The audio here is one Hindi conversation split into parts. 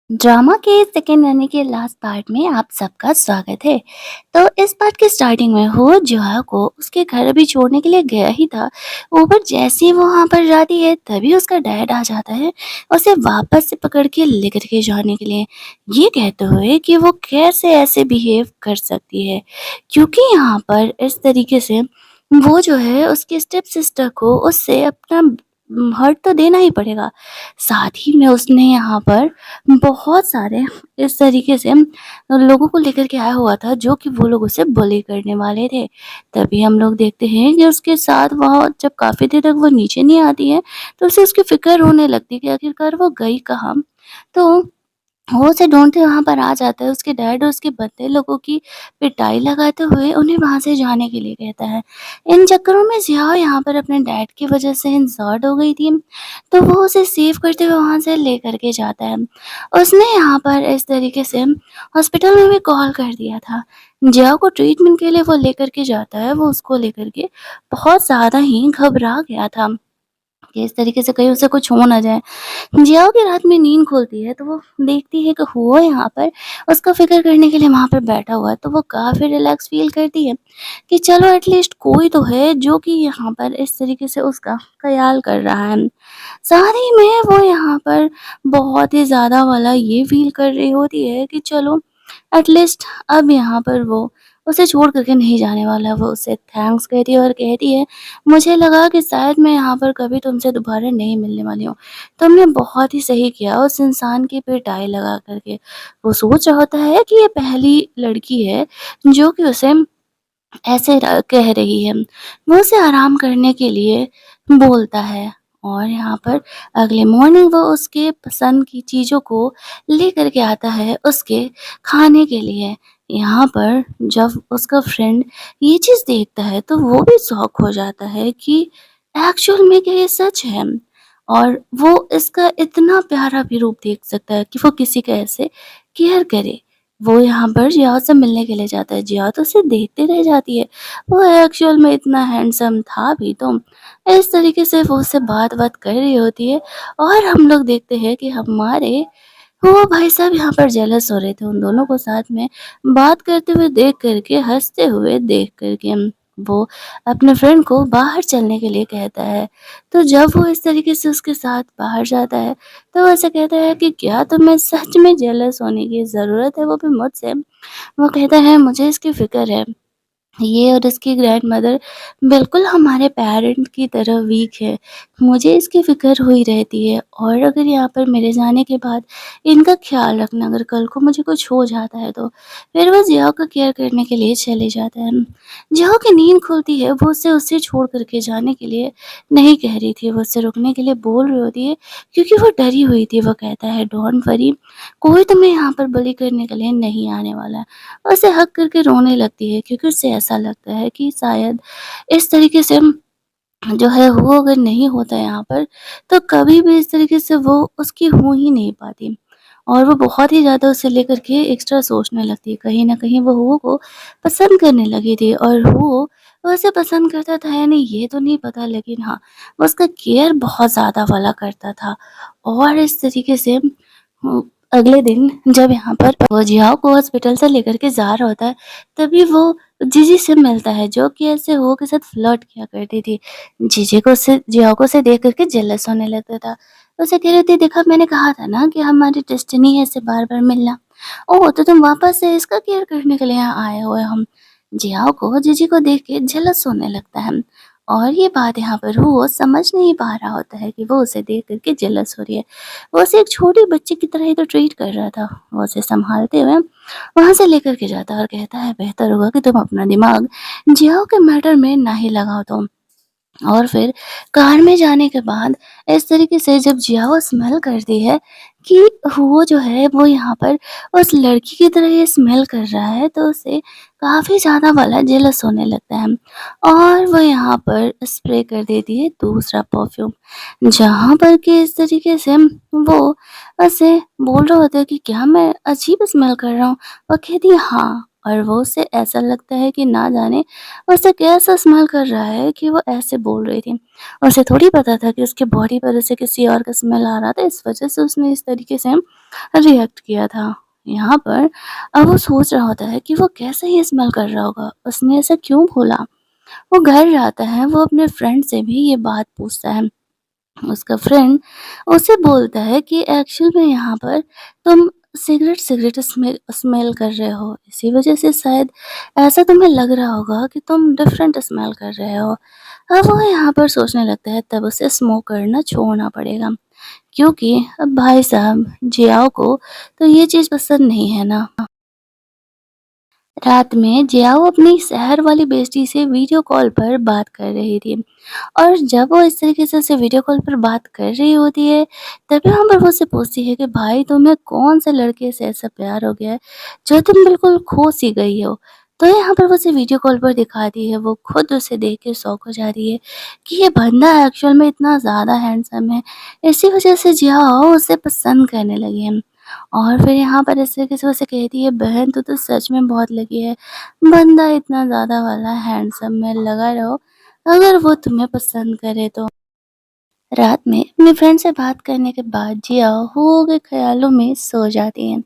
ड्रामा के सेकेंड यानी कि लास्ट पार्ट में आप सबका स्वागत है। तो इस पार्ट के स्टार्टिंग में वो जोया को उसके घर अभी छोड़ने के लिए गया ही था। ऊपर जैसे ही वो वहाँ पर जाती है तभी उसका डैड आ जाता है उसे वापस से पकड़ के लेकर के जाने के लिए, ये कहते हुए कि वो कैसे ऐसे बिहेव कर सकती है, क्योंकि यहाँ पर इस तरीके से वो जो है उसकी स्टेप सिस्टर को उससे अपना हर्ट तो देना ही पड़ेगा। साथ ही में उसने यहाँ पर बहुत सारे इस तरीके से लोगों को लेकर के आया हुआ था जो कि वो लोग उसे बुली करने वाले थे। तभी हम लोग देखते हैं कि उसके साथ वहाँ जब काफ़ी देर तक वो नीचे नहीं आती है, तो उसे उसकी फ़िक्र होने लगती है कि आखिरकार वो गई कहाँ? तो वो उसे ढूँढते वहाँ पर आ जाता है, उसके डैड और उसके बदले लोगों की पिटाई लगाते हुए उन्हें वहाँ से जाने के लिए कहता है। इन चक्करों में ज़िया यहाँ पर अपने डैड की वज़ह से इंसर्ट हो गई थी, तो वो उसे सेव करते हुए वहाँ से लेकर के जाता है। उसने यहाँ पर इस तरीके से हॉस्पिटल में भी कॉल कर दिया था। ज़िया को ट्रीटमेंट के लिए वो लेकर के जाता है, वो उसको लेकर के बहुत ज़्यादा ही घबरा गया था कि इस तरीके से कहीं उसे कुछ हो ना जाए। जियाओ की रात में नींद खुलती है तो वो देखती है कि हुआ यहाँ पर उसका फ़िक्र करने के लिए वहाँ पर बैठा हुआ है, तो वो काफ़ी रिलैक्स फ़ील करती है कि चलो एटलीस्ट कोई तो है जो कि यहाँ पर इस तरीके से उसका ख़याल कर रहा है। साथ ही में वो यहाँ पर बहुत ही ज़्यादा वाला ये फ़ील कर रही होती है कि चलो एटलीस्ट अब यहाँ पर वो उसे छोड़ कर के नहीं जाने वाला। वो उसे थैंक्स कहती है और कहती है, मुझे लगा कि शायद मैं यहाँ पर कभी तुमसे दोबारा नहीं मिलने वाली हूँ। तुमने बहुत ही सही किया उस इंसान की पिटाई लगा कर के। वो सोच रहा होता है कि ये पहली लड़की है जो कि उसे ऐसे कह रही है। वो उसे आराम करने के लिए बोलता है और यहाँ पर अगले मॉर्निंग वो उसके पसंद की चीज़ों को लेकर के आता है उसके खाने के लिए। यहाँ पर जब उसका फ्रेंड ये चीज़ देखता है तो वो भी शॉक हो जाता है कि एक्चुअल में क्या ये सच है, और वो इसका इतना प्यारा भी रूप देख सकता है कि वो किसी का ऐसे केयर करे। वो यहाँ पर जिया से मिलने के लिए जाता है, जिया तो उसे देखते रह जाती है, वो एक्चुअल में इतना हैंडसम था भी तो। इस तरीके से वो उससे बात-वात कर रही होती है और हम लोग देखते हैं कि हमारे वो भाई साहब यहाँ पर जेलस हो रहे थे उन दोनों को साथ में बात करते हुए देख कर के, हँसते हुए देख कर के। वो अपने फ्रेंड को बाहर चलने के लिए कहता है, तो जब वो इस तरीके से उसके साथ बाहर जाता है, तो वो ऐसे कहता है कि क्या तुम्हें सच में जेलस होने की ज़रूरत है, वो भी मुझसे? वो कहता है, मुझे इसकी फ़िक्र है। ये और इसकी ग्रैंडमदर बिल्कुल हमारे पेरेंट की तरह वीक है। मुझे इसकी फ़िक्र हुई रहती है और अगर यहाँ पर मेरे जाने के बाद इनका ख़्याल रखना, अगर कल को मुझे कुछ हो जाता है तो। फिर वो जिया का केयर करने के लिए चले जाता है। जिया की नींद खुलती है, वो उसे छोड़ कर के जाने के लिए नहीं कह रही थी, वो उससे रुकने के लिए बोल रही होती है क्योंकि वो डरी हुई थी। वो कहता है, डोंट वरी, कोई तुम्हें यहाँ पर bully करने के लिए नहीं आने वाला है। उसे हग करके रोने लगती है क्योंकि उसे ऐसा लगता है कि शायद इस तरीके से जो है वो अगर नहीं होता यहाँ पर तो कभी भी इस तरीके से वो उसकी हो ही नहीं पाती, और वो बहुत ही ज़्यादा उसे लेकर के एक्स्ट्रा सोचने लगती है। कहीं न कहीं वो हुओ को पसंद करने लगी थी और हुओ उसे पसंद करता था या नहीं ये तो नहीं पता, लेकिन हाँ, वो उसका केयर बहुत ज़्यादा वाला करता था। और इस तरीके से अगले दिन जब यहाँ पर वो जियाओ को हॉस्पिटल से लेकर के जा रहा होता है, तभी वो जीजी से मिलता है जो कि ऐसे हुओ के साथ फ्लर्ट किया करती थी। जीजी को उसे जियाओ को उसे देख कर के जेलस होने लगता था। उसे कह रही थी, देखा मैंने कहा था ना कि हमारी डेस्टिनी है इससे बार-बार मिलना। ओह! तो तुम वापस से इसका केयर करने के लिए यहाँ आए हुए हो। जियाओ को जीजी को देख के जेलस होने लगता है और ये बात यहाँ पर वो समझ नहीं पा रहा होता है कि वो उसे देख कर के जेलस हो रही है। वो उसे एक छोटी बच्ची की तरह ही तो ट्रीट कर रहा था। वो उसे सँभालते हुए वहाँ से लेकर के जाता है और कहता है, बेहतर होगा कि तुम अपना दिमाग जियाओ के मैटर में ना ही लगाओ तुम। और फिर कार में जाने के बाद इस तरीके से जब जियाओ स्मेल करती है कि वो जो है वो यहाँ पर उस लड़की की तरह ये स्मेल कर रहा है, तो उसे काफ़ी ज़्यादा वाला जेलस होने लगता है और वो यहाँ पर स्प्रे कर देती है दूसरा परफ्यूम, जहाँ पर कि इस तरीके से वो उसे बोल रहा होता है कि क्या मैं अजीब स्मेल कर रहा हूँ? वो कहती है हाँ। और वो उसे ऐसा लगता है कि ना जाने उसे कैसा स्मेल कर रहा है कि वो ऐसे बोल रही थी। उसे थोड़ी पता था कि उसके बॉडी पर उसे किसी और का स्मेल आ रहा था, इस वज़ह से उसने इस तरीके से रिएक्ट किया था। यहाँ पर अब वो सोच रहा होता है कि वो कैसे ये स्मेल कर रहा होगा, उसने ऐसा क्यों बोला? वो घर जाता है, वो अपने फ्रेंड से भी ये बात पूछता है। उसका फ्रेंड उसे बोलता है कि एक्चुअल में यहाँ पर तुम सिगरेट सिगरेट स्मेल कर रहे हो, इसी वजह से शायद ऐसा तुम्हें लग रहा होगा कि तुम डिफरेंट स्मेल कर रहे हो। अब वो यहाँ पर सोचने लगता है, तब उसे स्मोक करना छोड़ना पड़ेगा, क्योंकि अब भाई साहब जियाओ को तो ये चीज़ पसंद नहीं है ना। रात में जियाओ अपनी शहर वाली बेस्टी से वीडियो कॉल पर बात कर रही थी, और जब वो इस तरीके से उससे वीडियो कॉल पर बात कर रही होती है, तभी वहाँ पर वो उससे पूछती है कि भाई तुम्हें कौन से लड़के से ऐसा प्यार हो गया है, जो तुम बिल्कुल खो सी गई हो। तो यहाँ पर वो उसे वीडियो कॉल पर दिखाती है, वो खुद उसे देख के शॉक हो जाती है कि ये बंदा एक्चुअल में इतना ज़्यादा हैंडसम है। इसी वजह से जियाओ उसे पसंद करने लगी है। और फिर यहाँ पर इस तरीके से उसे कहती है, बहन तू तो सच में बहुत लकी है, बंदा इतना ज़्यादा वाला हैंडसम में लगा रहो, अगर वो तुम्हें पसंद करे तो। रात में अपने फ्रेंड से बात करने के बाद जिया हुओ के ख्यालों में सो जाती हैं।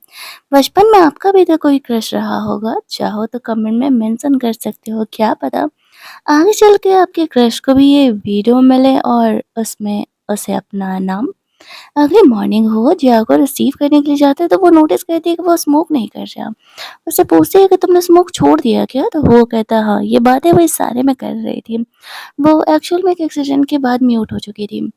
बचपन में आपका भी तो कोई क्रश रहा होगा, चाहो तो कमेंट में मेंशन कर सकते हो, क्या पता आगे चल के आपके क्रश को भी ये वीडियो मिले और उसमें उसे अपना नाम। अगली मॉर्निंग हो जिया को रिसीव करने के लिए जाते हैं, तो वो नोटिस करती है कि वो स्मोक नहीं कर रहा। उससे पूछती है कि तुमने स्मोक छोड़ दिया क्या? तो वो कहता है हाँ, ये बातें वो इस सारे में कर रही थी। वो एक्चुअल में एक एक्सीडेंट के बाद म्यूट हो चुकी थी।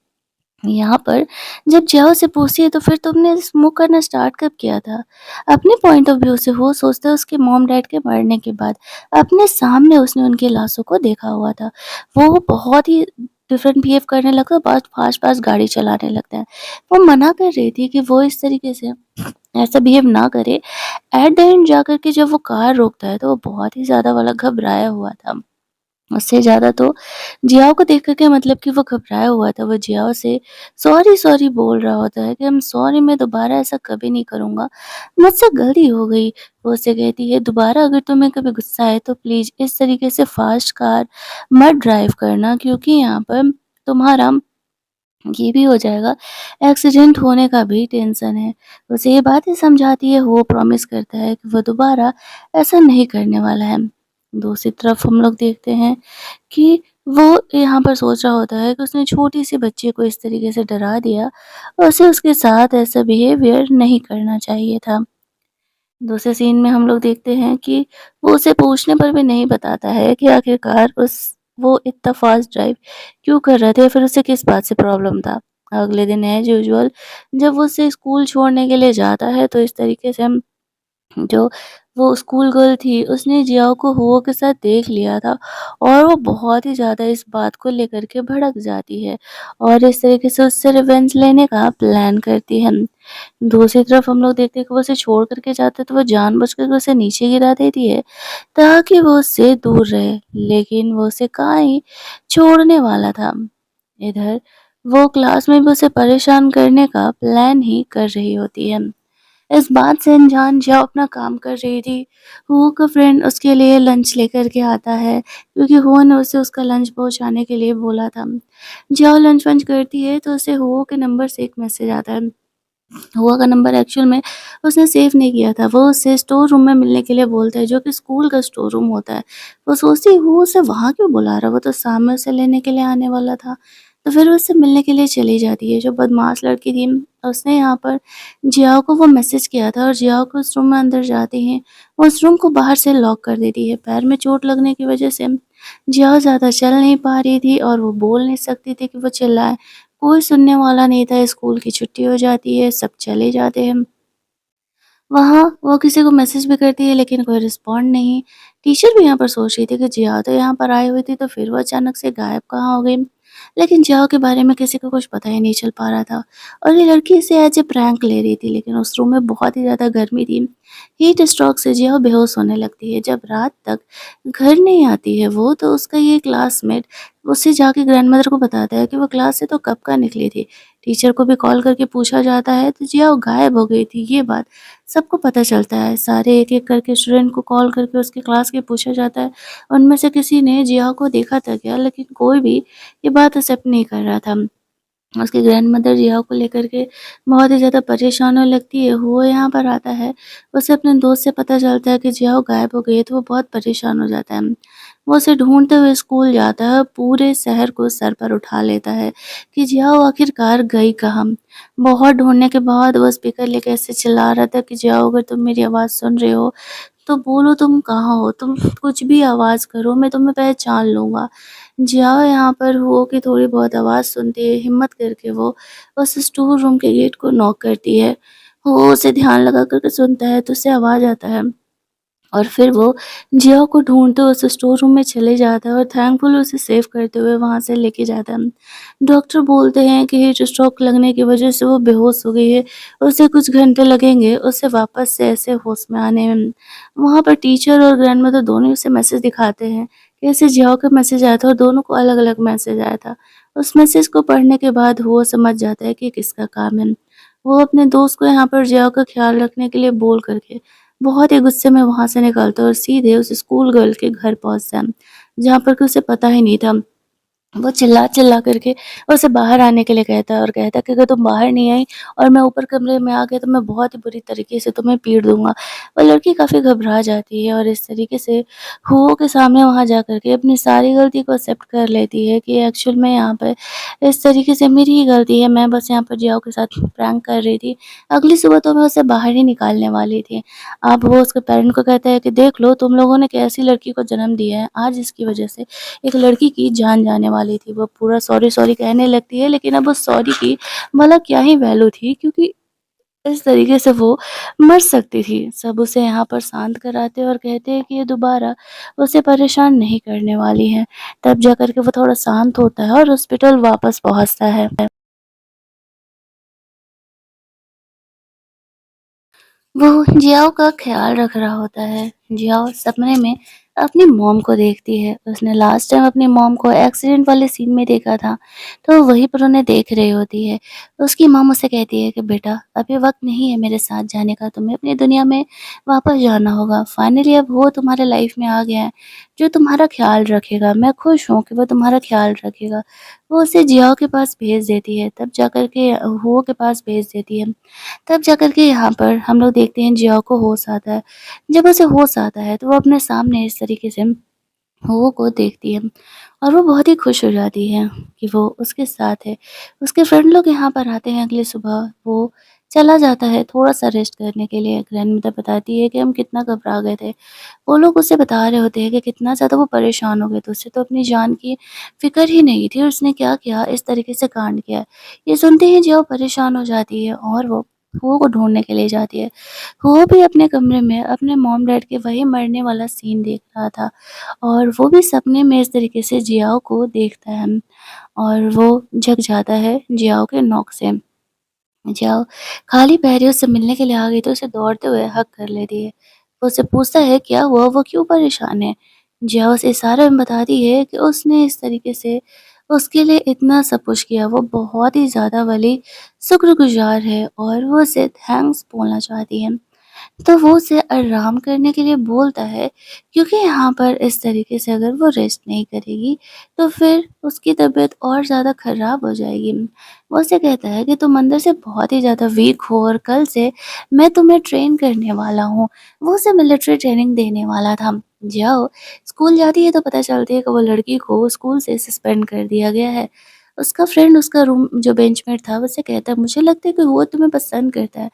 यहाँ पर जब जिया से पूछती है, तो फिर तुमने स्मोक करना स्टार्ट कब किया था? अपने पॉइंट ऑफ व्यू से वो सोचता है उसके मॉम डैड के मरने के बाद, अपने सामने उसने उनकी लाशों को देखा हुआ था। वो बहुत ही डिफरेंट बिहेव करने लगता है, बहुत फास्ट-फास्ट गाड़ी चलाने लगता है। वो मना कर रही थी कि वो इस तरीके से ऐसा बिहेव ना करे। एट द एंड जाकर के जब वो कार रोकता है, तो वो बहुत ही ज़्यादा वाला घबराया हुआ था। उससे ज़्यादा तो जियाओ को देख कर के, मतलब कि वो घबराया हुआ था, वो जियाओ से सॉरी सॉरी बोल रहा होता है कि आई एम सॉरी, मैं दोबारा ऐसा कभी नहीं करूँगा, मुझसे गलती हो गई। वो उससे कहती है, दोबारा अगर तुम्हें कभी गुस्सा आए तो प्लीज़ इस तरीके से फ़ास्ट कार मत ड्राइव करना, क्योंकि यहाँ पर तुम्हारा ये भी हो जाएगा, एक्सीडेंट होने का भी टेंशन है। उसे ये बातें समझाती है, वो प्रॉमिस करता है कि वो दोबारा ऐसा नहीं करने वाला है। दूसरी तरफ हम लोग देखते हैं कि वो यहाँ पर सोच रहा होता है कि उसने छोटी-सी बच्ची को इस तरीके से डरा दिया, और उसे उसके साथ ऐसा बिहेवियर नहीं करना चाहिए था। दूसरे सीन में हम लोग देखते हैं कि वो उसे पूछने पर भी नहीं बताता है कि आखिरकार उस वो इतना फ़ास्ट ड्राइव क्यों कर रहे थे, या फिर उसे किस बात से प्रॉब्लम था। अगले दिन एज़ यूजुअल जब वो उसे स्कूल छोड़ने के लिए जाता है, तो इस तरीके से हम जो वो स्कूल गर्ल थी, उसने जियाओ को हुओ के साथ देख लिया था, और वो बहुत ही ज़्यादा इस बात को लेकर के भड़क जाती है, और इस तरीके से उससे रिवेंज लेने का प्लान करती है। दूसरी तरफ हम लोग देखते हैं कि वो उसे छोड़ कर के जाता है, तो वो जानबूझकर उसे नीचे गिरा देती है ताकि वो उससे दूर रहे, लेकिन वो उसे कहाँ ही छोड़ने वाला था। इधर वो क्लास में भी उसे परेशान करने का प्लान ही कर रही होती है। इस बात से अनजान जिया अपना काम कर रही थी। हुओ का फ्रेंड उसके लिए लंच लेकर के आता है, क्योंकि हुओ ने उसे उसका लंच पहुँचाने के लिए बोला था। जिया लंच-वंच करती है, तो उसे हुओ के नंबर से एक मैसेज आता है। हुआ का नंबर एक्चुअल में उसने सेव नहीं किया था। वो उससे स्टोर रूम में मिलने के लिए बोलता है, जो कि स्कूल का स्टोर रूम होता है। वो सोचती है वो उसे वहाँ क्यों बुला रहा है, वो तो सामने उसे लेने के लिए आने वाला था। तो फिर वो उससे मिलने के लिए चली जाती है। जो बदमाश लड़की थी, उसने यहाँ पर जियाओ को वो मैसेज किया था, और जियाओ को उस रूम में अंदर जाते ही वो उस रूम को बाहर से लॉक कर देती है। पैर में चोट लगने की वजह से जिया ज़्यादा चल नहीं पा रही थी, और वो बोल नहीं सकती थी कि वो चिल्लाए। कोई सुनने वाला नहीं था, स्कूल की छुट्टी हो जाती है, सब चले जाते हैं। वहाँ वो किसी को मैसेज भी करती है, लेकिन कोई रिस्पॉन्ड नहीं। टीचर भी यहाँ पर सोच रही थी कि जिया तो यहाँ पर आई हुई थी, तो फिर वो अचानक से गायब कहाँ हो गई। लेकिन जिया के बारे में किसी को कुछ पता ही नहीं चल पा रहा था, और ये लड़की इसे एज़ ए प्रैंक ले रही थी, लेकिन उस रूम में बहुत ही ज़्यादा गर्मी थी। हीट स्ट्रोक से जिया बेहोश होने लगती है। जब रात तक घर नहीं आती है वो, तो उसका ये क्लासमेट उससे जाके ग्रैंडमदर को बताता है कि वो क्लास से तो कब का निकली थी। टीचर को भी कॉल करके पूछा जाता है तो जियाओ गायब हो गई थी, ये बात सबको पता चलता है। सारे एक-एक करके स्टूडेंट को कॉल करके उसकी क्लास के पूछा जाता है। उनमें से किसी ने जियाओ को देखा था क्या? लेकिन कोई भी ये बात एक्सेप्ट नहीं कर रहा था। उसकी ग्रैंडमदर जिया को लेकर के बहुत ही ज़्यादा परेशान होने लगती है। वो यहाँ पर आता है, उसे अपने दोस्त से पता चलता है कि जिया गायब हो गई है, तो वो बहुत परेशान हो जाता है। वो उसे ढूँढते हुए स्कूल जाता है, पूरे शहर को सर पर उठा लेता है कि जियाओ आखिरकार गई कहाँ? बहुत ढूँढने के बाद वो स्पीकर लेके ऐसे चिल्ला रहा था कि जियाओ अगर तुम मेरी आवाज़ सुन रहे हो, तो बोलो तुम कहाँ हो? तुम कुछ भी आवाज़ करो, मैं तुम्हें पहचान लूँगा। जिया यहाँ पर हुओ की थोड़ी बहुत आवाज़ सुनती है, हिम्मत करके वो उस स्टोर रूम के गेट को नॉक करती है। वो उसे ध्यान लगा कर के सुनता है तो उसे आवाज़ आता है। और फिर वो जिया को ढूँढते उस स्टोर रूम में चले जाता है और थैंकफुल उसे सेव करते हुए वहाँ से लेके जाता है। डॉक्टर बोलते हैं कि हीट स्ट्रोक लगने की वज़ह से वो बेहोश हो गई है, उसे कुछ घंटे लगेंगे उसे वापस से ऐसे होश में आने में। वहाँ पर टीचर और ग्रैंडमदर दोनों ही उसे मैसेज दिखाते हैं कि ऐसे जियाओ का मैसेज आया था और दोनों को अलग-अलग मैसेज आया था। उस मैसेज को पढ़ने के बाद वो समझ जाता है कि किसका काम है। वो अपने दोस्त को यहाँ पर जियाओ का ख़्याल रखने के लिए बोल कर के बहुत ही गुस्से में वहाँ से निकलता है और सीधे उस स्कूल गर्ल के घर पहुँचता है, जहाँ पर कि उसे पता ही नहीं था। वो चिल्ला-चिल्ला करके उसे बाहर आने के लिए कहता है और कहता है कि अगर तुम बाहर नहीं आई और मैं ऊपर कमरे में आ गया तो मैं बहुत ही बुरी तरीके से तुम्हें पीट दूँगा। वो लड़की काफ़ी घबरा जाती है और इस तरीके से हुओ के सामने वहाँ जा कर के अपनी सारी गलती को एक्सेप्ट कर लेती है कि एक्चुअल में यहाँ पे इस तरीके से मेरी ही गलती है, मैं बस यहाँ पर जियाओ के साथ प्रैंक कर रही थी। अगली सुबह तो मैं उसे बाहर ही निकालने वाली थी। अब वो उसके पेरेंट को कहता है कि देख लो तुम लोगों ने कैसी लड़की को जन्म दिया है, आज इसकी वज़ह से एक लड़की की जान जाने वाली थी। वो पूरा सॉरी सॉरी कहने लगती है लेकिन अब उस सॉरी की मतलब क्या ही वैल्यू थी क्योंकि इस तरीके से वो मर सकती थी। सब उसे यहाँ पर शांत कराते हैं और कहते हैं कि ये दोबारा उसे परेशान नहीं करने वाली है। तब जाकर के वो थोड़ा शांत होता है और हॉस्पिटल वापस पहुँचता है। वो जियाओ का ख़्याल रख रहा होता है। जियाओ सपने में अपनी मॉम को देखती है। उसने लास्ट टाइम अपनी मॉम को एक्सीडेंट वाले सीन में देखा था, तो वहीं पर उन्हें देख रही होती है। उसकी मॉम उसे कहती है कि बेटा अभी वक़्त नहीं है मेरे साथ जाने का, तुम्हें अपनी दुनिया में वापस जाना होगा। फाइनली अब वो तुम्हारे लाइफ़ में आ गया है, जो तुम्हारा ख़्याल रखेगा। मैं खुश हूँ कि वो तुम्हारा ख़्याल रखेगा। वो उसे जियाओ के पास भेज देती है, तब जाकर के हुओ के पास भेज देती है। तब जाकर के यहाँ पर हम लोग देखते हैं जियाओ को होश आता है। जब उसे होश आता है तो वो अपने सामने इस तरीके से हुओ को देखती है और वो बहुत ही खुश हो जाती है कि वो उसके साथ है। उसके फ्रेंड लोग यहाँ पर आते हैं अगली सुबह, वो चला जाता है थोड़ा-सा रेस्ट करने के लिए। ग्रैंडमदर बताती है कि हम कितना घबरा गए थे। वो लोग उसे बता रहे होते हैं कि कितना ज़्यादा वो परेशान हो गए थे, उसे तो अपनी जान की फ़िक्र ही नहीं थी और उसने क्या किया, इस तरीके से कांड किया है। ये सुनते ही जो परेशान हो जाती है और वो हुओ को ढूँढने के लिए जाती है। हुओ भी अपने कमरे में अपने मॉम-डैड के वही मरने वाला सीन देख रहा था और वो भी सपने में इस तरीके से जियाओ को देखता है और वो जग जाता है जियाओ के नॉक से। जाओ खाली पैर उससे मिलने के लिए आ गई तो उसे दौड़ते हुए हग कर लेती है। वो उससे पूछता है क्या हुआ? वो क्यों परेशान है? जिया उसे इशारे में बताती है कि उसने इस तरीके से उसके लिए इतना सब कुछ किया। वो बहुत ही ज़्यादा वाली शुक्रगुज़ार है और वो उसे थैंक्स बोलना चाहती है। तो वो उसे आराम करने के लिए बोलता है क्योंकि यहाँ पर इस तरीके से अगर वो रेस्ट नहीं करेगी तो फिर उसकी तबीयत और ज़्यादा ख़राब हो जाएगी। वो उसे कहता है कि तुम अंदर से बहुत ही ज़्यादा वीक हो और कल से मैं तुम्हें ट्रेन करने वाला हूँ। वो उसे मिलिट्री ट्रेनिंग देने वाला था। जाओ स्कूल जाती है तो पता चलती है कि वो लड़की को स्कूल से सस्पेंड कर दिया गया है। उसका फ्रेंड उसका रूम जो बेंचमेट था वो उसे कहता है मुझे लगता है कि वो तुम्हें पसंद करता है।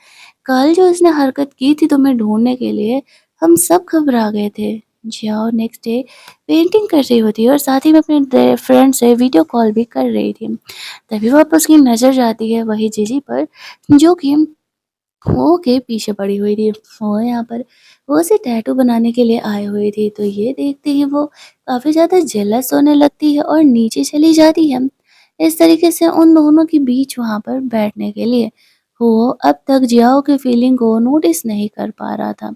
कल जो इसने हरकत की थी तुम्हें ढूँढने के लिए, हम सब घबरा गए थे। जियाओ नेक्स्ट डे पेंटिंग कर रही होती है और साथ ही में अपने फ्रेंड से वीडियो कॉल भी कर रही थी। तभी वापस उसकी नज़र जाती है वही जीजी पर, जो कि वो के पीछे पड़ी हुई थी। वो यहाँ पर वो उसे टैटू बनाने के लिए आई हुई थी, तो ये देखते ही वो काफ़ी ज़्यादा जेलस होने लगती है और नीचे चली जाती है। इस तरीके से उन दोनों के बीच वहाँ पर बैठने के लिए। वो अब तक जियाओ की फीलिंग को नोटिस नहीं कर पा रहा था।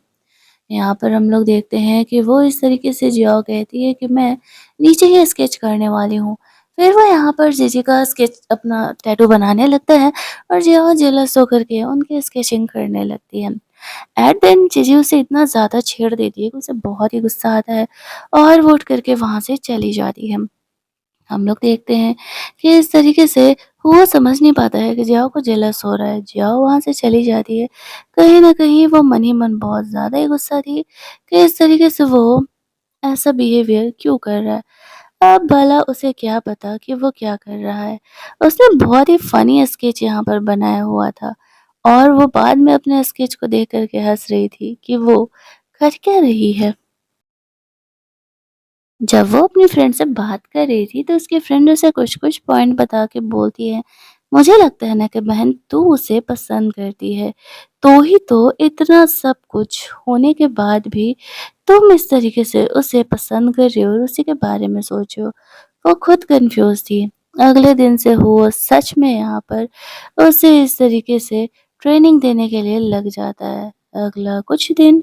यहाँ पर हम लोग देखते हैं कि वो इस तरीके से जियाओ कहती है कि मैं नीचे ही स्केच करने वाली हूँ। फिर वो यहाँ पर जीजी का स्केच अपना टैटू बनाने लगता है और जियाओ जेलस होकर के उनकी स्केचिंग करने लगती है। एट द एंड जीजी उसे इतना ज़्यादा छेड़ देती है कि उसे बहुत ही गुस्सा आता है और वो उठ करके वहाँ से चली जाती है। हम लोग देखते हैं कि इस तरीके से वो समझ नहीं पाता है कि जियाओ को जेलस हो रहा है। जियाओ वहाँ से चली जाती है। कहीं न कहीं वो मन ही मन बहुत ज़्यादा ही गुस्सा थी कि इस तरीके से वो ऐसा बिहेवियर क्यों कर रहा है। अब भला उसे क्या पता कि वो क्या कर रहा है। उसने बहुत ही फ़नी स्केच यहाँ पर बनाया हुआ था और वो बाद में अपने स्केच को देख कर के हँस रही थी कि वो कर क्या रही है। जब वो अपनी फ्रेंड से बात कर रही थी तो उसकी फ्रेंड उसे कुछ-कुछ पॉइंट बता के बोलती है, "मुझे लगता है ना कि बहन तू उसे पसंद करती है, तो ही तो इतना सब कुछ होने के बाद भी तुम इस तरीके से उसे पसंद कर रही हो और उसी के बारे में सोच रहे हो।" वो खुद कन्फ्यूज़ थी। अगले दिन से वो सच में यहाँ पर उसे इस तरीके से ट्रेनिंग देने के लिए लग जाता है। अगला कुछ दिन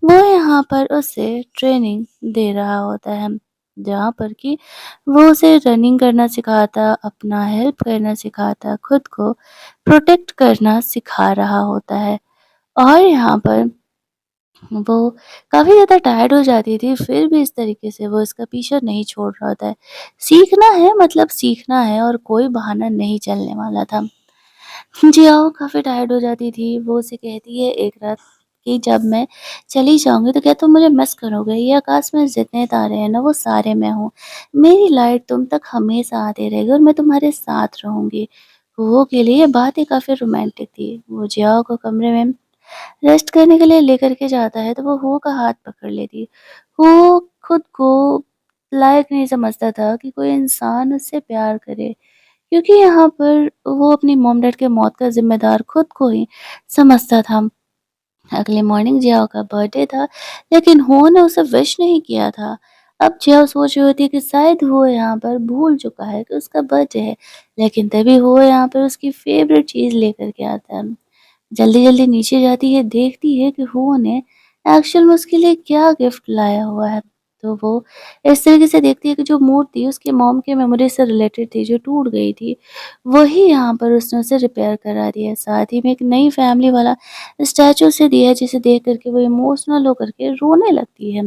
वो यहाँ पर उसे ट्रेनिंग दे रहा होता है, जहाँ पर कि वो उसे रनिंग करना सिखाता, अपना हेल्प करना सिखाता, खुद को प्रोटेक्ट करना सिखा रहा होता है। और यहाँ पर वो काफ़ी ज़्यादा टायर्ड हो जाती थी, फिर भी इस तरीके से वो इसका पीछा नहीं छोड़ रहा होता है। सीखना है मतलब सीखना है और कोई बहाना नहीं चलने वाला था। जियाओ काफ़ी टायर्ड हो जाती थी, वो उसे कहती है एक रात कि जब मैं चली जाऊँगी तो क्या तुम मुझे मिस करोगे? ये आकाश में जितने तारे हैं ना वो सारे मैं हूँ। मेरी लाइट तुम तक हमेशा आती रहेगी और मैं तुम्हारे साथ रहूँगी। हुओ के लिए ये बात ही काफ़ी रोमांटिक थी। वो जियाओ को कमरे में रेस्ट करने के लिए लेकर के जाता है तो वो हुओ का हाथ पकड़ लेती। हुओ खुद को लायक नहीं समझता था कि कोई इंसान उससे प्यार करे। क्योंकि यहाँ पर वो अपनी मॉम-डैड के मौत का ज़िम्मेदार खुद को ही समझता था। अगले मॉर्निंग जियाओ का बर्थडे था, लेकिन हो ने उसे विश नहीं किया था। अब जियाओ सोच रही होती है कि शायद वो यहाँ पर भूल चुका है कि उसका बर्थडे है, लेकिन तभी वो यहाँ पर उसकी फ़ेवरेट चीज़ लेकर के आता है। जल्दी-जल्दी नीचे जाती है, देखती है कि हुओ ने एक्चुअल में उसके लिए क्या गिफ्ट लाया हुआ है। तो वो इस तरीके से देखती है कि जो मूर्ति उसकी मॉम के मेमोरी से रिलेटेड थी, जो टूट गई थी, वही यहाँ पर उसने उसे रिपेयर करा दिया है। साथ ही में एक नई फैमिली वाला स्टैचू उसे दिया है, जिसे देख कर के वो इमोशनल होकर के रोने लगती है।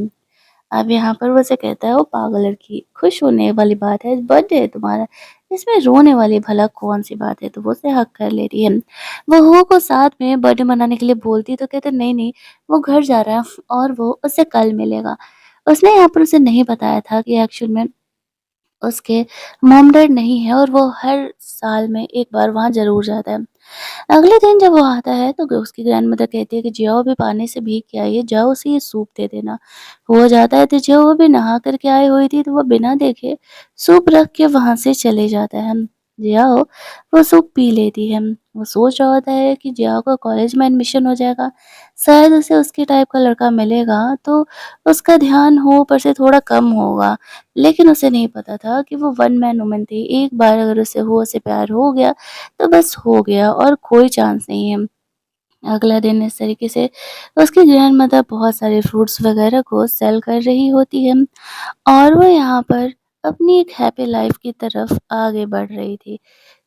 अब यहाँ पर वो उसे कहता है, "ओ पागल लड़की, खुश होने वाली बात है, बर्थडे है तुम्हारा, इसमें रोने वाली भला कौन-सी बात है?" तो वो उसे हग कर लेती है। वो हो को साथ में बर्थडे मनाने के लिए बोलती है तो कहते हैं, "नहीं-नहीं, वो घर जा रहा है और वो उससे कल मिलेगा।" उसने यहाँ पर उसे नहीं बताया था कि एक्चुअल में उसके मॉम-डैड नहीं है और वो हर साल में एक बार वहाँ ज़रूर जाता है। अगले दिन जब वो आता है तो उसकी ग्रैंडमदर कहती है कि जाओ अभी पानी से भीग के आई है, जाओ उसे ये सूप दे देना। वो जाता है तो जो वो भी नहा कर के आई हुई थी तो वो बिना देखे सूप रख के वहाँ से चले जाता है। जियाओ वो सूप पी लेती है। वो सोच रहा होता है कि जियाओ का कॉलेज में एडमिशन हो जाएगा, शायद उसे उसके टाइप का लड़का मिलेगा तो उसका ध्यान हो पर से थोड़ा कम होगा। लेकिन उसे नहीं पता था कि वो वन मैन वुमन थी, एक बार अगर उसे हुआ से प्यार हो गया तो बस हो गया और कोई चांस नहीं है। अगला दिन इस तरीके से उसकी ग्रैंडमदर बहुत सारे फ्रूट्स वगैरह को सेल कर रही होती है और वो यहाँ पर अपनी एक हैप्पी लाइफ की तरफ आगे बढ़ रही थी।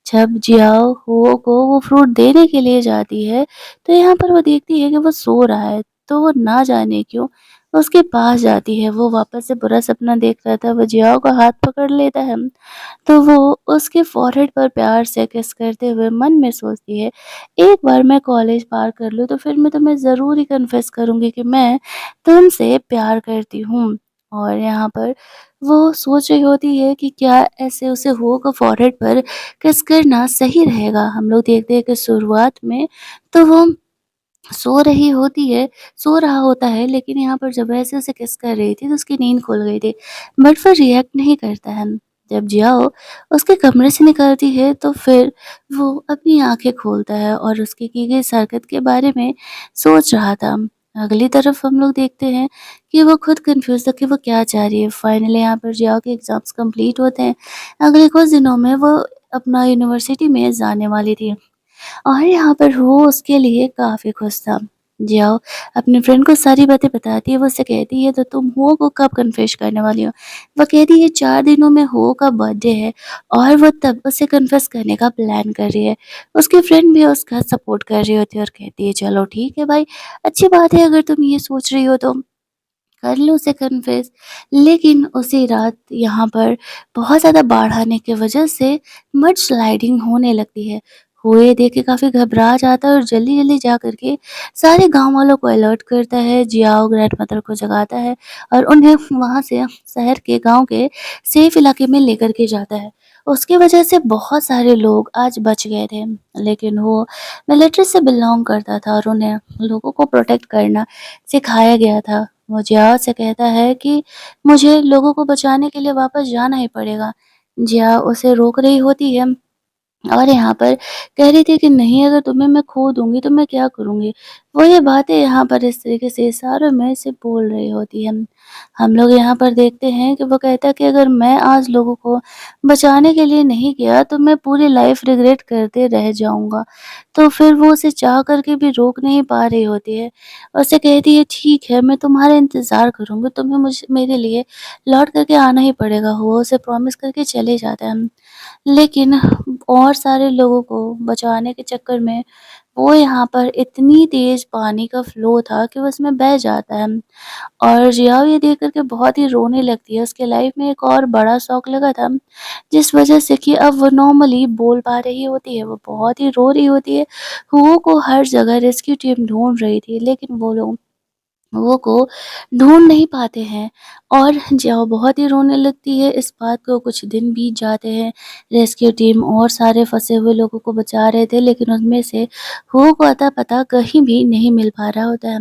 जब जियाओ हुओ को वो फ्रूट देने के लिए जाती है, तो यहाँ पर वो देखती है कि वो सो रहा है, तो वो ना जाने क्यों उसके पास जाती है। वो वापस से बुरा सपना देख रहा था, वो जियाओ का हाथ पकड़ लेता है। तो वो उसके फ़ॉरहेड पर प्यार से किस करते हुए मन में सोचती है, एक बार मैं कॉलेज पार कर लूँ तो फिर मैं तुम्हें ज़रूर ही कन्फेस करूँगी कि मैं तुमसे प्यार करती हूँ। और यहाँ पर वो सोच रही होती है कि क्या ऐसे उसे होगा फ़ॉरहेड पर किस करना सही रहेगा। हम लोग देखते हैं कि शुरुआत में तो वो सो रहा होता है, लेकिन यहाँ पर जब ऐसे उसे किस कर रही थी तो उसकी नींद खुल गई थी। बट फिर रिएक्ट नहीं करता है। जब जियाओ उसके कमरे से निकलती है तो फिर वो अपनी आँखें खोलता है और उसकी की गई इस हरकत के बारे में सोच रहा था। अगली तरफ हम लोग देखते हैं कि वो खुद कन्फ्यूज़ था कि वो क्या चाह रही है। फाइनली यहाँ पर जियाओ के एग्ज़ाम्स कंप्लीट होते हैं। अगले कुछ दिनों में वो अपना यूनिवर्सिटी में जाने वाली थी। और यहाँ पर वो उसके लिए काफ़ी खुश था। जियाओ अपने फ्रेंड को सारी बातें बताती है, वो उससे कहती है तो तुम हो को कब कन्फेस करने वाली हो? वो कहती है 4 दिनों में हो का बर्थडे है और वो तब उसे कन्फेस करने का प्लान कर रही है। उसकी फ्रेंड भी उसका सपोर्ट कर रही होती है और कहती है चलो ठीक है भाई, अच्छी बात है अगर तुम ये सोच रही हो तो। कर लो उसे कन्फेस। लेकिन उसी रात यहाँ पर बहुत ज़्यादा बाढ़ आने की वजह से मड स्लाइडिंग होने लगती है। हुए देख के काफ़ी घबरा जाता है और जल्दी-जल्दी जा कर के सारे गाँव वालों को अलर्ट करता है, जियाओ ग्रैंडमदर को जगाता है और उन्हें वहाँ से शहर के गाँव के सेफ इलाके में लेकर के जाता है। उसकी वजह से बहुत सारे लोग आज बच गए थे, लेकिन वो मिलिट्री से बिलॉन्ग करता था और उन्हें लोगों को प्रोटेक्ट करना सिखाया गया था। वो जिया से कहता है कि मुझे लोगों को बचाने के लिए वापस जाना ही पड़ेगा। जिया उसे रोक रही होती है और यहाँ पर कह रही थी कि नहीं अगर तुम्हें मैं खो दूँगी तो मैं क्या करूँगी? वो ये बातें यहाँ पर इस तरीके से इशारों में से बोल रही होती है। हम लोग यहाँ पर देखते हैं कि वो कहता है कि अगर मैं आज लोगों को बचाने के लिए नहीं गया तो मैं पूरी लाइफ़ रिग्रेट करते रह जाऊँगा। तो फिर वो उसे चाह कर के भी रोक नहीं पा रही होती है। उसे कहती है ठीक है मैं तुम्हारा इंतज़ार करूँगी, तुम्हें मेरे लिए लौट कर के आना ही पड़ेगा। वो उसे प्रॉमिस करके चले जाता है। लेकिन और सारे लोगों को बचाने के चक्कर में वो यहाँ पर इतनी तेज़ पानी का फ्लो था कि वो उसमें बह जाता है और जियाओ ये देख कर के बहुत ही रोने लगती है। उसके लाइफ में एक और बड़ा शॉक लगा था, जिस वज़ह से कि अब वो नॉर्मली बोल पा रही होती है। वो बहुत ही रो रही होती है। हुओ को हर जगह रेस्क्यू टीम ढूँढ रही थी, लेकिन वो लोग वो को ढूँढ नहीं पाते हैं और जाओ बहुत ही रोने लगती है। इस बात को कुछ दिन बीत जाते हैं। रेस्क्यू टीम और सारे फँसे हुए लोगों को बचा रहे थे, लेकिन उनमें से हो को अता-पता कहीं भी नहीं मिल पा रहा होता है।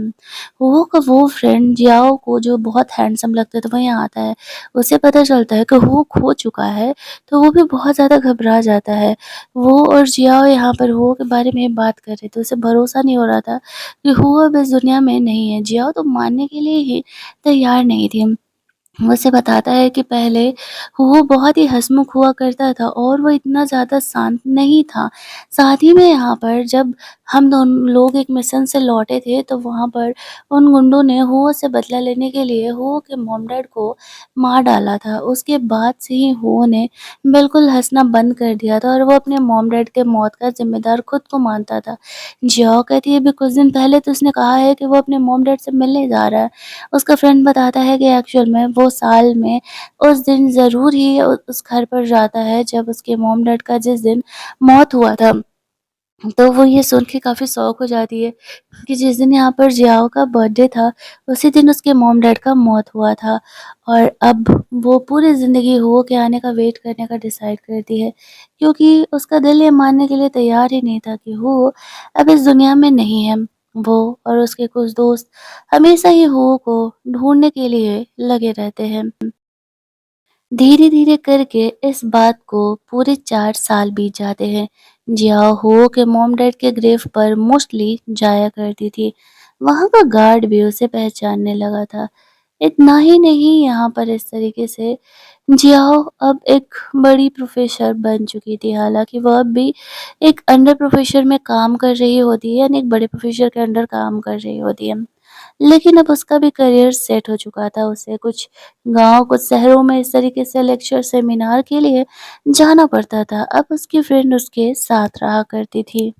हो का वो फ्रेंड जियाओ को जो बहुत हैंडसम लगता था, वो यहाँ आता है। उसे पता चलता है कि हो खो चुका है, तो वो भी बहुत ज़्यादा घबरा जाता है। वो और जियाओ यहाँ पर हो के बारे में बात कर रहे थे। उसे भरोसा नहीं हो रहा था कि वो अब इस दुनिया में नहीं है। जियाओ तो मानने के लिए ही तैयार नहीं थी। वो उसे बताता है कि पहले वो बहुत ही हँसमुख हुआ करता था और वो इतना ज़्यादा शांत नहीं था। साथ ही में यहाँ पर जब हम दोनों लोग एक मिशन से लौटे थे तो वहाँ पर उन गुंडों ने हुओ से बदला लेने के लिए हुओ के मॉम-डैड को मार डाला था। उसके बाद से ही हुओ ने बिल्कुल हँसना बंद कर दिया था और वो अपने मॉम-डैड के मौत का ज़िम्मेदार खुद को मानता था। जियाओ कहती है अभी कुछ दिन पहले तो उसने कहा है कि वो अपने मॉम-डैड से मिलने जा रहा है। उसका फ्रेंड बताता है कि एक्चुअल में वो साल में उस दिन ज़रूर ही उस घर पर जाता है जब उसके मॉम-डैड का जिस दिन मौत हुआ था। तो वो ये सुन के काफ़ी शॉक हो जाती है कि जिस दिन यहाँ पर जियाओ का बर्थडे था, उसी दिन उसके मॉम-डैड का मौत हुआ था और अब वो पूरी ज़िंदगी हुओ के आने का वेट करने का डिसाइड करती है, क्योंकि उसका दिल ये मानने के लिए तैयार ही नहीं था कि हुओ अब इस दुनिया में नहीं है। वो और उसके कुछ दोस्त हमेशा ही हुओ को ढूँढने के लिए लगे रहते हैं। धीरे-धीरे करके इस बात को पूरे 4 साल बीत जाते हैं। जियाओ हो के मॉम-डैड के ग्रेव पर मोस्टली जाया करती थी। वहाँ का गार्ड भी उसे पहचानने लगा था। इतना ही नहीं यहाँ पर इस तरीके से जियाओ अब एक बड़ी प्रोफ़ेसर बन चुकी थी। हालाँकि वो अब भी एक अंडर प्रोफ़ेसर में काम कर रही होती है, यानी एक बड़े प्रोफ़ेसर के अंडर काम कर रही होती है। लेकिन अब उसका भी करियर सेट हो चुका था। उसे कुछ गाँव, कुछ शहरों में इस तरीके से लेक्चर, सेमिनार के लिए जाना पड़ता था। अब उसकी फ्रेंड उसके साथ रहा करती थी।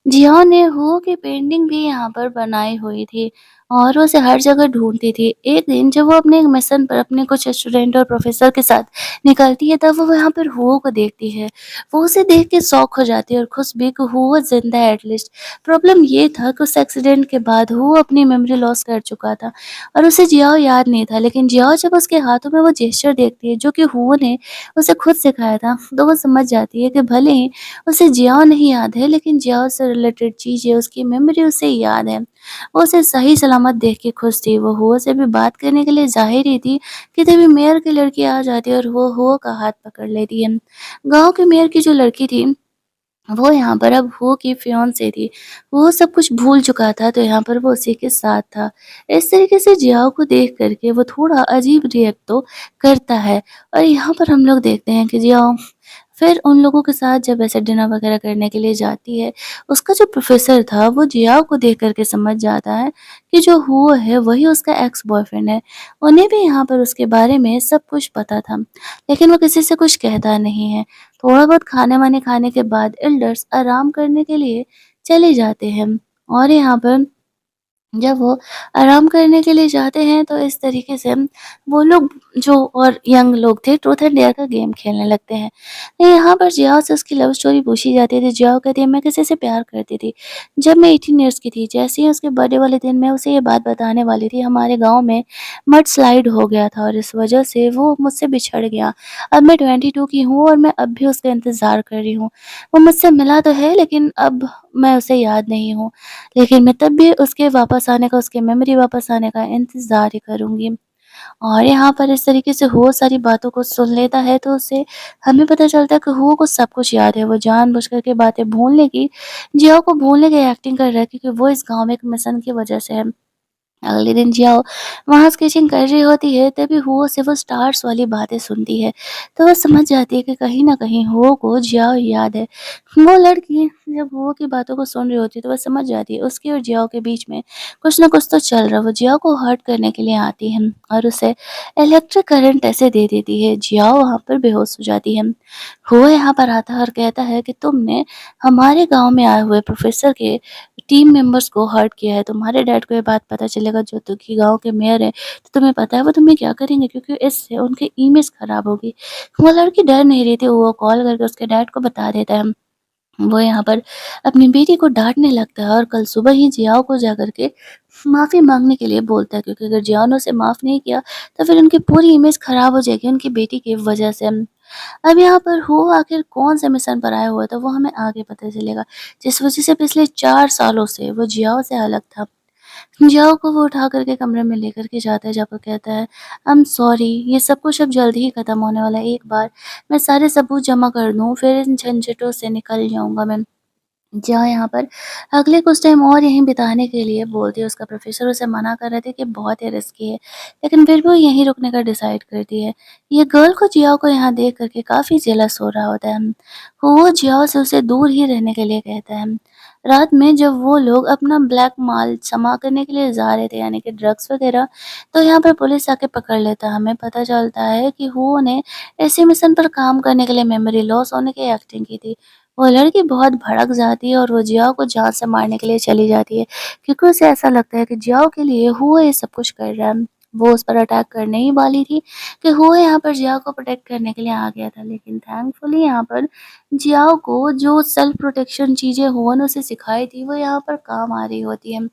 जियाओ ने हुओ की पेंटिंग भी यहाँ पर बनाई हुई थी और वो उसे हर जगह ढूँढती थी। एक दिन जब वो अपने एक मिशन पर अपने कुछ स्टूडेंट और प्रोफ़ेसर के साथ निकलती है, तब वो यहाँ पर हुओ को देखती है। वो उसे देख के शॉक हो जाती है और खुश भी कि हुओ ज़िंदा है एटलीस्ट। प्रॉब्लम ये था कि उस एक्सीडेंट के बाद हुओ अपनी मेमोरी लॉस कर चुका था और उसे जियाओ याद नहीं था। लेकिन जियाओ जब उसके हाथों में वो जेस्चर देखती है, जो कि हुओ ने उसे खुद सिखाया था, तो वो समझ जाती है कि भले ही उसे जियाओ नहीं याद है, लेकिन जियाओ से रिलेटेड चीज़ें, उसकी मेमोरी उसे याद है। वो उसे सही सलामत देख के खुश थी। वो हुओ से भी बात करने के लिए जा ही रही थी कि तभी मेयर की लड़की आ जाती है और वो हुओ का हाथ पकड़ लेती है। गाँव के मेयर की जो लड़की थी, वो यहाँ पर अब हुओ की फियांसे थी। वो सब कुछ भूल चुका था, तो यहाँ पर वो उसी के साथ था। इस तरीके से जियाओ को देख कर के वो थोड़ा अजीब रिएक्ट तो करता है और यहाँ पर हम लोग देखते हैं कि जियाओ फिर उन लोगों के साथ जब ऐसे डिनर वगैरह करने के लिए जाती है, उसका जो प्रोफ़ेसर था वो जियाओ को देख कर के समझ जाता है कि जो हुआ है वही उसका एक्स बॉयफ्रेंड है। उन्हें भी यहाँ पर उसके बारे में सब कुछ पता था, लेकिन वो किसी से कुछ कहता नहीं है। थोड़ा बहुत खाने-वाने खाने के बाद एल्डर्स आराम करने के लिए चले जाते हैं और यहाँ पर जब वो आराम करने के लिए जाते हैं तो इस तरीके से वो लोग जो और यंग लोग थे ट्रूथ एंड डेयर का गेम खेलने लगते हैं। तो यहाँ पर जियाओ से उसकी लव स्टोरी पूछी जाती थी। जियाओ कहती है मैं किसी से प्यार करती थी जब मैं 18 ईयर्स की थी। जैसे ही उसके बर्थडे वाले दिन मैं उसे ये बात बताने वाली थी, हमारे गाँव में मड स्लाइड हो गया था और इस वजह से वो मुझसे बिछड़ गया। अब मैं 22 की हूँ और मैं अब भी उसका इंतज़ार कर रही हूँ। वो मुझसे मिला तो है लेकिन अब मैं उसे याद नहीं हूँ। लेकिन मैं तब भी उसके वापस आने का, उसकी मेमोरी वापस आने का इंतज़ार ही करूँगी। और यहाँ पर इस तरीके से हो सारी बातों को सुन लेता है तो उसे हमें पता चलता है कि हो को सब कुछ याद है। वो जानबूझ कर के बातें भूलने की, जियाओ को भूलने की एक्टिंग कर रहा है क्योंकि वो इस गाँव में एक मिशन की वज़ह से है। अगले दिन जियाओ वहाँ स्केचिंग कर रही होती है, तभी हो से वो स्टार्स वाली बातें सुनती है। तो वो समझ जाती है कि कहीं न कहीं हो को जियाओ याद है। वो लड़की जब हो की बातों को सुन रही होती है तो वो समझ जाती है उसकी और जियाओ के बीच में कुछ न कुछ तो चल रहा है। वो जियाओ को हर्ट करने के लिए आती है और उसे इलेक्ट्रिक करंट ऐसे दे देती है, जियाओ वहाँ पर बेहोश हो जाती है। वो यहाँ पर आता है और कहता है कि तुमने हमारे गाँव में आए हुए प्रोफ़ेसर के टीम मेंबर्स को हर्ट किया है। तुम्हारे डैड को ये बात पता चलेगा जो तो कि गाँव के मेयर हैं, तो तुम्हें पता है वो तुम्हें क्या करेंगे क्योंकि इससे उनकी इमेज खराब होगी। वो लड़की डर नहीं रही थी, वो कॉल करके उसके डैड को बता देता है। वो यहाँ पर अपनी बेटी को डाँटने लगता है और कल सुबह ही जियाओ को जाकर के माफ़ी माँगने के लिए बोलता है क्योंकि अगर जियाओ ने उसे माफ़ नहीं किया तो फिर उनकी पूरी इमेज खराब हो जाएगी उनकी बेटी की वजह से। अब यहाँ पर हो आखिर कौन-से मिशन पर आया हुआ था वो हमें आगे पता चलेगा, जिस वजह से पिछले 4 सालों से वो जियाओ से अलग था। जियाओ को वो उठा कर के कमरे में लेकर के जाता है जहाँ पर कहता है आई एम सॉरी, ये सब कुछ अब जल्दी ही खत्म होने वाला है। एक बार मैं सारे सबूत जमा कर दूँ फिर इन झंझटों से निकल जाऊँगा मैं। जहाँ यहाँ पर अगले कुछ टाइम और यहीं बिताने के लिए बोलती है, उसका प्रोफ़ेसर उसे मना कर रहे थे कि बहुत ही रिस्की है, लेकिन फिर भी वो यहीं रुकने का डिसाइड करती है। ये गर्ल को जियाओ को यहाँ देख कर के काफ़ी जेलस हो रहा होता है। वो जियाओ से उसे दूर ही रहने के लिए कहता है। रात में जब वो लोग अपना ब्लैक माल जमा करने के लिए जा रहे थे यानी कि ड्रग्स वग़ैरह, तो यहाँ पर पुलिस आके पकड़ लेता है। हमें पता चलता है कि वो ने ऐसे मिशन पर काम करने के लिए मेमोरी लॉस होने की एक्टिंग की थी। वो लड़की बहुत भड़क जाती है और वो जियाओ को जान से मारने के लिए चली जाती है क्योंकि उसे ऐसा लगता है कि जियाओ के लिए हुआ ये सब कुछ कर रहा है। वो उस पर अटैक करने ही वाली थी कि हुआ यहाँ पर जियाओ को प्रोटेक्ट करने के लिए आ गया था, लेकिन थैंकफुली यहाँ पर जियाओ को जो सेल्फ प्रोटेक्शन चीज़ें हुआ ने उसे सिखाई थी वो यहाँ पर काम आ रही होती है।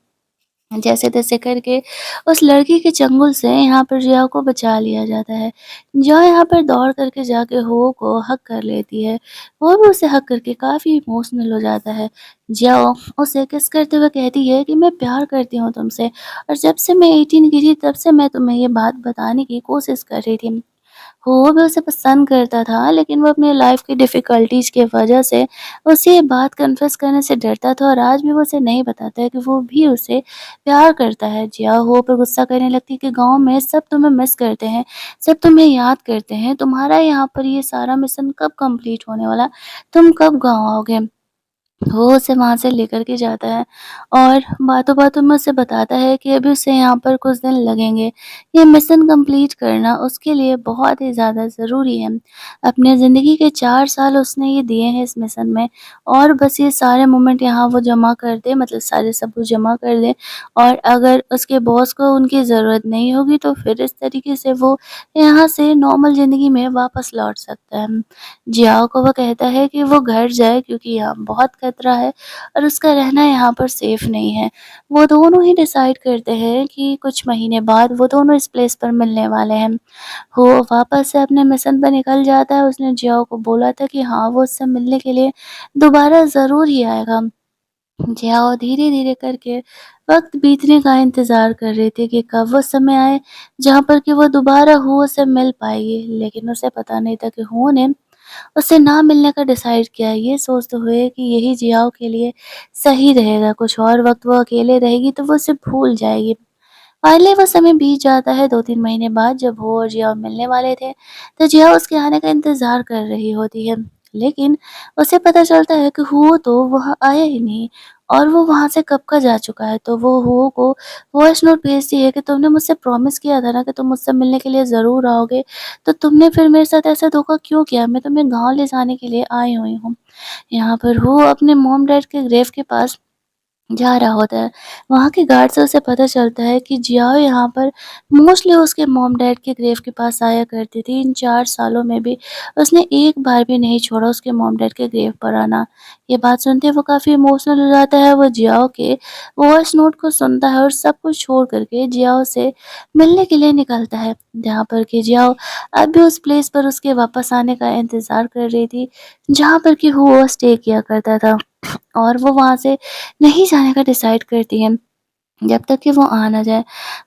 जैसे-तैसे करके उस लड़की के चंगुल से यहाँ पर जिया को बचा लिया जाता है। जिया यहाँ पर दौड़ करके जाके हो को हग कर लेती है। वो भी उसे हग करके काफ़ी इमोशनल हो जाता है। जिया उसे किस करते हुए कहती है कि मैं प्यार करती हूँ तुमसे और जब से मैं 18 की थी तब से मैं तुम्हें ये बात बताने की कोशिश कर रही थी। वो भी उसे पसंद करता था लेकिन वो अपनी लाइफ़ की डिफ़िकल्टीज़ की वजह से उसे ये बात कन्फेस करने से डरता था और आज भी वो उसे नहीं बताता है कि वो भी उसे प्यार करता है। जिया हो पर गुस्सा करने लगती है कि गाँव में सब तुम्हें मिस करते हैं, सब तुम्हें याद करते हैं, तुम्हारा यहाँ पर ये सारा मिशन कब कंप्लीट होने वाला? तुम कब गाँव आओगे? वो उसे वहाँ से लेकर के जाता है और बातों-बातों में उसे बताता है कि अभी उसे यहाँ पर कुछ दिन लगेंगे। ये मिशन कंप्लीट करना उसके लिए बहुत ही ज़्यादा ज़रूरी है। अपने ज़िंदगी के 4 साल उसने ये दिए हैं इस मिशन में और बस ये सारे मोमेंट यहाँ वो जमा कर दे, मतलब सारे सबूत जमा कर दे और अगर उसके बॉस को उनकी ज़रूरत नहीं होगी तो फिर इस तरीके से वो यहाँ से नॉर्मल ज़िंदगी में वापस लौट सकता है। जियाओ को वो कहता है कि वो घर जाए क्योंकि यहाँ बहुत खतरा है और उसका रहना यहाँ पर सेफ नहीं है। वो दोनों ही डिसाइड करते हैं कि कुछ महीने बाद वो दोनों इस प्लेस पर मिलने वाले हैं। वो वापस से अपने मिशन पर निकल जाता है। उसने जियाओ को बोला था कि हाँ, वो उससे मिलने के लिए दोबारा ज़रूर ही आएगा। जियाओ धीरे-धीरे करके वक़्त बीतने का इंतज़ार कर रही थी कि कब वो समय आए जहाँ पर कि वो दोबारा हो से मिल पाएगी। लेकिन उसे पता नहीं था कि हो ने उससे ना मिलने का डिसाइड किया, ये सोचते हुए कि यही जियाओ के लिए सही रहेगा, कुछ और वक़्त वो अकेले रहेगी तो वो उसे भूल जाएगी। फाइनली वो समय बीत जाता है 2-3 महीने बाद जब वो और जियाओ मिलने वाले थे, तो जियाओ उसके आने का इंतज़ार कर रही होती है। लेकिन उसे पता चलता है कि हुओ तो वहाँ आया ही नहीं और वो वहाँ से कब का जा चुका है। तो वो हुओ को वॉइस नोट भेजती है कि तुमने मुझसे प्रॉमिस किया था ना कि तुम मुझसे मिलने के लिए ज़रूर आओगे, तो तुमने फिर मेरे साथ ऐसा धोखा क्यों किया? मैं तुम्हें गाँव ले जाने के लिए आई हुई हूँ। यहाँ पर वो अपने मॉम-डैड के ग्रेव के पास जा रहा होता है। वहाँ के गार्ड से उसे पता चलता है कि जियाओ यहाँ पर मोस्टली उसके मॉम-डैड के ग्रेव के पास आया करती थी। इन 4 सालों में भी उसने एक बार भी नहीं छोड़ा उसके मॉम-डैड के ग्रेव पर आना। ये बात सुनते वो काफ़ी इमोशनल हो जाता है। वो जियाओ के वॉइस नोट को सुनता है और सब कुछ छोड़ कर के जियाओ से मिलने के लिए निकलता है। जहाँ पर कि जियाओ अब भी उस प्लेस पर उसके वापस आने का इंतज़ार कर रही थी, जहाँ पर कि वो स्टे किया करता था। और वो वहाँ से नहीं जाने का डिसाइड करती है, जब तक कि वो आ ना जाए।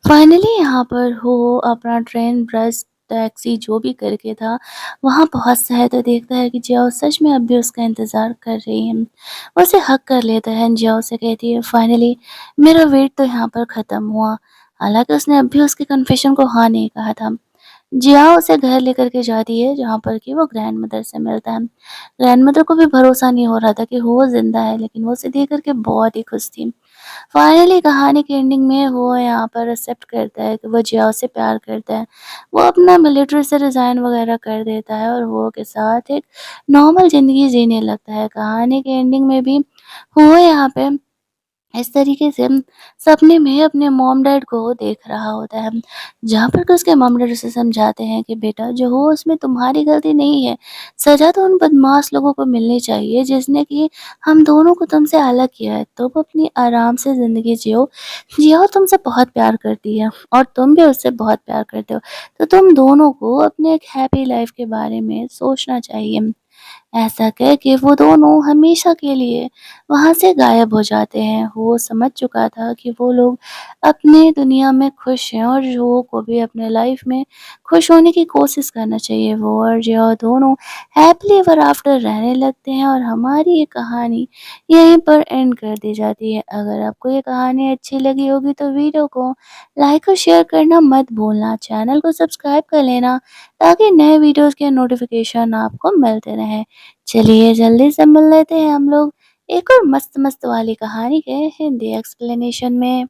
फाइनली यहाँ पर वो अपना ट्रेन, बस, टैक्सी जो भी करके था, वहाँ पहुँचता है तो देखता है कि जियाओ सच में अब भी उसका इंतज़ार कर रही है। वो उसे हग कर लेता है, जियाओ से कहती है फाइनली मेरा वेट तो यहाँ पर ख़त्म हुआ। हालाँकि उसने अब भी उसके कन्फेशन को हाँ नहीं कहा था। जिया उसे घर लेकर के जाती है जहाँ पर कि वो ग्रैंडमदर से मिलता है। ग्रैंडमदर को भी भरोसा नहीं हो रहा था कि वो ज़िंदा है, लेकिन वो उसे देख कर के बहुत ही खुश थी। फाइनली कहानी की एंडिंग में वो यहाँ पर एक्सेप्ट करता है कि वो जिया से प्यार करता है। वो अपना मिलिट्री से रिज़ाइन वगैरह कर देता है और वो के साथ एक नॉर्मल ज़िंदगी जीने लगता है। कहानी के एंडिंग में भी वो यहाँ पे इस तरीके से सपने में अपने मॉम-डैड को देख रहा होता है, जहाँ पर कि उसके मॉम-डैड उसे समझाते हैं कि बेटा जो हो उसमें तुम्हारी गलती नहीं है, सज़ा तो उन बदमाश लोगों को मिलनी चाहिए जिसने कि हम दोनों को तुमसे अलग किया है। तुम अपनी आराम से ज़िंदगी जियो, जिया तुमसे बहुत प्यार करती है और तुम भी उससे बहुत प्यार करते हो, तो तुम दोनों को अपने एक हैप्पी लाइफ़ के बारे में सोचना चाहिए। ऐसा कह के वो दोनों हमेशा के लिए वहाँ से गायब हो जाते हैं। वो समझ चुका था कि वो लोग अपने दुनिया में खुश हैं और जो को भी अपने लाइफ में खुश होने की कोशिश करना चाहिए। वो और जिया दोनों हैप्पीली एवर आफ्टर रहने लगते हैं और हमारी ये कहानी यहीं पर एंड कर दी जाती है। अगर आपको ये कहानी अच्छी लगी होगी तो वीडियो को लाइक और शेयर करना मत भूलना। चैनल को सब्सक्राइब कर लेना ताकि नए वीडियोज़ के नोटिफ़िकेशन आपको मिलते रहें। चलिए जल्दी से मिल लेते हैं हम लोग एक और मस्त-मस्त वाली कहानी के हिंदी एक्सप्लेनेशन में।